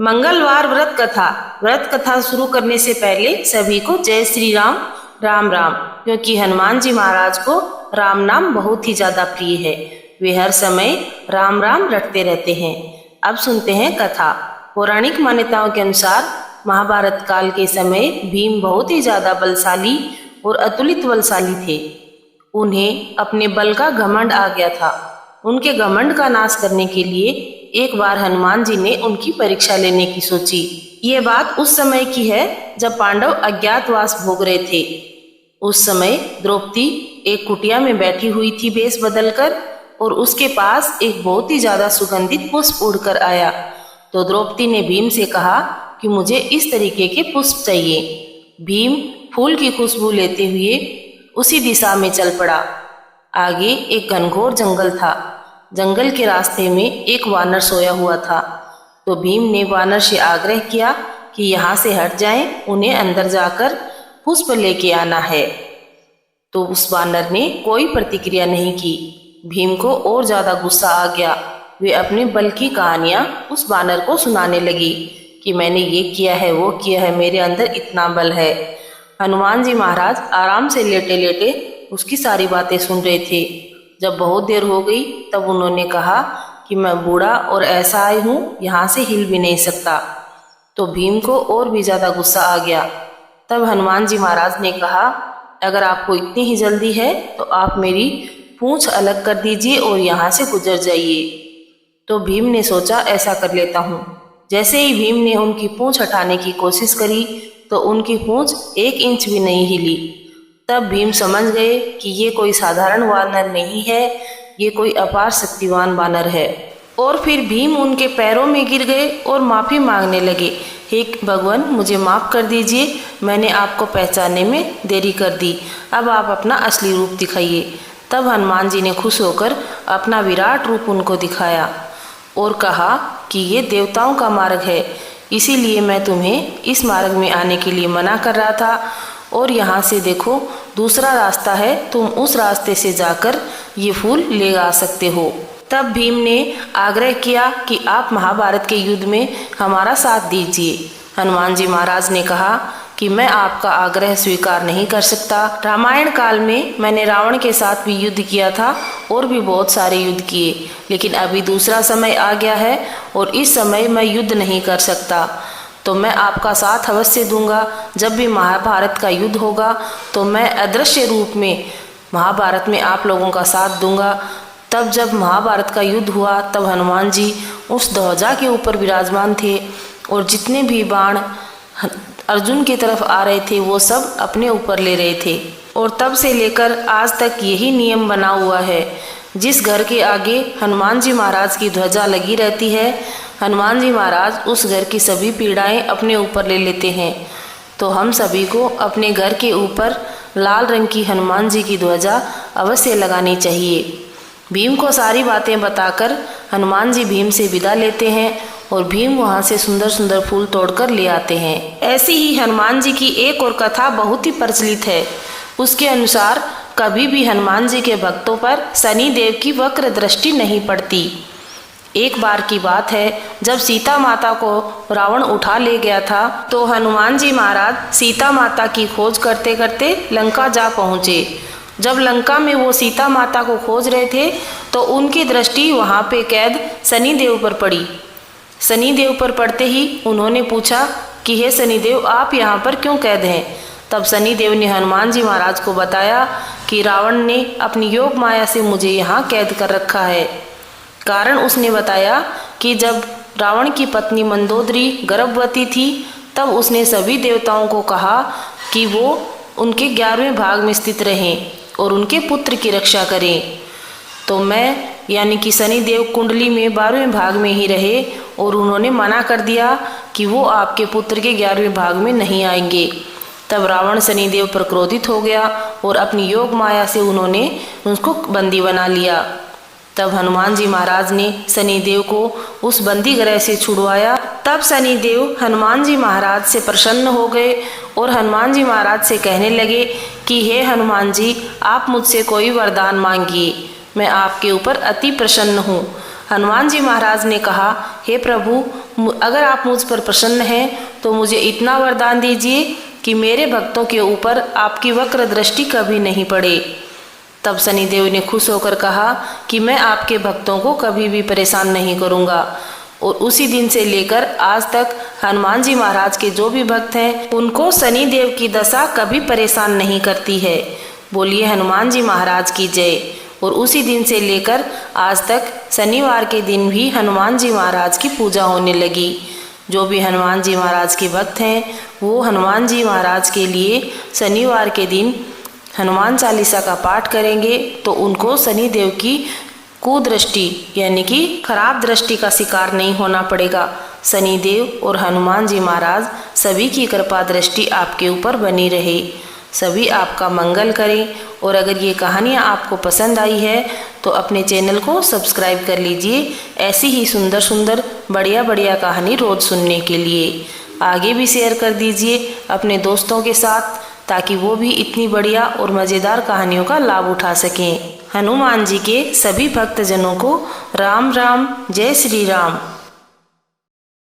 मंगलवार व्रत कथा शुरू करने से पहले सभी को जय श्री राम, राम राम। क्योंकि हनुमान जी महाराज को राम नाम बहुत ही ज्यादा प्रिय है। वे हर समय राम राम रटते रहते हैं। अब सुनते हैं कथा। पौराणिक मान्यताओं के अनुसार महाभारत काल के समय भीम बहुत ही ज्यादा बलशाली और अतुलित बलशाली थे। उन्हें अपने बल का घमंड आ गया था। उनके घमंड का नाश करने के लिए एक बार हनुमान जी ने उनकी परीक्षा लेने की सोची। ये बात उस समय की है जब पांडव अज्ञातवास भोग रहे थे। उस समय द्रौपदी एक कुटिया में बैठी हुई थी वेश बदलकर, और उसके पास एक बहुत ही ज्यादा सुगंधित पुष्प उड़कर आया। तो द्रौपदी ने भीम से कहा कि मुझे इस तरीके के पुष्प चाहिए। भीम फूल की खुशबू लेते हुए उसी दिशा में चल पड़ा। आगे एक घनघोर जंगल था। जंगल के रास्ते में एक वानर सोया हुआ था। तो भीम ने वानर से आग्रह किया कि यहाँ से हट जाएं, उन्हें अंदर जाकर पुष्प लेके आना है। तो उस वानर ने कोई प्रतिक्रिया नहीं की। भीम को और ज्यादा गुस्सा आ गया। वे अपने बल की कहानियां उस वानर को सुनाने लगी कि मैंने ये किया है, वो किया है, मेरे अंदर इतना बल है। हनुमान जी महाराज आराम से लेटे लेटे उसकी सारी बातें सुन रहे थे। जब बहुत देर हो गई तब उन्होंने कहा कि मैं बूढ़ा और ऐसा आई हूँ, यहाँ से हिल भी नहीं सकता। तो भीम को और भी ज्यादा गुस्सा आ गया। तब हनुमान जी महाराज ने कहा, अगर आपको इतनी ही जल्दी है तो आप मेरी पूंछ अलग कर दीजिए और यहाँ से गुजर जाइए। तो भीम ने सोचा ऐसा कर लेता हूँ। जैसे ही भीम ने उनकी पूंछ हटाने की कोशिश करी तो उनकी पूंछ 1 इंच भी नहीं हिली। तब भीम समझ गए कि ये कोई साधारण वानर नहीं है, ये कोई अपार शक्तिवान वानर है। और फिर भीम उनके पैरों में गिर गए और माफी मांगने लगे। हे भगवान, मुझे माफ कर दीजिए, मैंने आपको पहचानने में देरी कर दी। अब आप अपना असली रूप दिखाइए। तब हनुमान जी ने खुश होकर अपना विराट रूप उनको दिखाया और कहा कि ये देवताओं का मार्ग है, इसीलिए मैं तुम्हें इस मार्ग में आने के लिए मना कर रहा था। और यहाँ से देखो, दूसरा रास्ता है, तुम उस रास्ते से जाकर ये फूल ले आ सकते हो। तब भीम ने आग्रह किया कि आप महाभारत के युद्ध में हमारा साथ दीजिए। हनुमान जी महाराज ने कहा कि मैं आपका आग्रह स्वीकार नहीं कर सकता। रामायण काल में मैंने रावण के साथ भी युद्ध किया था और भी बहुत सारे युद्ध किए, लेकिन अभी दूसरा समय आ गया है और इस समय मैं युद्ध नहीं कर सकता। तो मैं आपका साथ अवश्य दूंगा। जब भी महाभारत का युद्ध होगा तो मैं अदृश्य रूप में महाभारत में आप लोगों का साथ दूंगा। तब जब महाभारत का युद्ध हुआ तब हनुमान जी उस ध्वजा के ऊपर विराजमान थे और जितने भी बाण अर्जुन की तरफ आ रहे थे वो सब अपने ऊपर ले रहे थे। और तब से लेकर आज तक यही नियम बना हुआ है, जिस घर के आगे हनुमान जी महाराज की ध्वजा लगी रहती है, हनुमान जी महाराज उस घर की सभी पीड़ाएं अपने ऊपर ले लेते हैं। तो हम सभी को अपने घर के ऊपर लाल रंग की हनुमान जी की ध्वजा अवश्य लगानी चाहिए। भीम को सारी बातें बताकर हनुमान जी भीम से विदा लेते हैं और भीम वहाँ से सुंदर सुंदर फूल तोड़कर ले आते हैं। ऐसी ही हनुमान जी की एक और कथा बहुत ही प्रचलित है। उसके अनुसार कभी भी हनुमान जी के भक्तों पर शनि देव की वक्र दृष्टि नहीं पड़ती। एक बार की बात है, जब सीता माता को रावण उठा ले गया था तो हनुमान जी महाराज सीता माता की खोज करते करते लंका जा पहुँचे। जब लंका में वो सीता माता को खोज रहे थे तो उनकी दृष्टि वहाँ पे कैद शनिदेव पर पड़ी। शनिदेव पर पड़ते ही उन्होंने पूछा कि हे शनिदेव, आप यहाँ पर क्यों कैद हैं? तब शनिदेव ने हनुमान जी महाराज को बताया कि रावण ने अपनी योग माया से मुझे यहाँ कैद कर रखा है। कारण उसने बताया कि जब रावण की पत्नी मंदोदरी गर्भवती थी तब उसने सभी देवताओं को कहा कि वो उनके 11वें भाग में स्थित रहें और उनके पुत्र की रक्षा करें। तो मैं यानी कि शनिदेव कुंडली में 12वें भाग में ही रहे और उन्होंने मना कर दिया कि वो आपके पुत्र के 11वें भाग में नहीं आएंगे। तब रावण शनिदेव पर क्रोधित हो गया और अपनी योग माया से उन्होंने उसको बंदी बना लिया। तब हनुमान जी महाराज ने शनिदेव को उस बंदी गृह से छुड़वाया। तब शनिदेव हनुमान जी महाराज से प्रसन्न हो गए और हनुमान जी महाराज से कहने लगे कि हे हनुमान जी, आप मुझसे कोई वरदान मांगिए, मैं आपके ऊपर अति प्रसन्न हूँ। हनुमान जी महाराज ने कहा, हे प्रभु, अगर आप मुझ पर प्रसन्न हैं तो मुझे इतना वरदान दीजिए कि मेरे भक्तों के ऊपर आपकी वक्र दृष्टि कभी नहीं पड़े। तब शनिदेव ने खुश होकर कहा कि मैं आपके भक्तों को कभी भी परेशान नहीं करूँगा। और उसी दिन से लेकर आज तक हनुमान जी महाराज के जो भी भक्त हैं उनको शनिदेव की दशा कभी परेशान नहीं करती है। बोलिए हनुमान जी महाराज की जय। और उसी दिन से लेकर आज तक शनिवार के दिन भी हनुमान जी महाराज की पूजा होने लगी। जो भी हनुमान जी महाराज के भक्त हैं वो हनुमान जी महाराज के लिए शनिवार के दिन हनुमान चालीसा का पाठ करेंगे तो उनको शनिदेव की कुदृष्टि यानी कि खराब दृष्टि का शिकार नहीं होना पड़ेगा। शनिदेव और हनुमान जी महाराज सभी की कृपा दृष्टि आपके ऊपर बनी रहे, सभी आपका मंगल करें। और अगर ये कहानियाँ आपको पसंद आई है तो अपने चैनल को सब्सक्राइब कर लीजिए ऐसी ही सुंदर सुंदर बढ़िया बढ़िया कहानी रोज़ सुनने के लिए। आगे भी शेयर कर दीजिए अपने दोस्तों के साथ ताकि वो भी इतनी बढ़िया और मज़ेदार कहानियों का लाभ उठा सकें। हनुमान जी के सभी भक्तजनों को राम राम, जय श्री राम।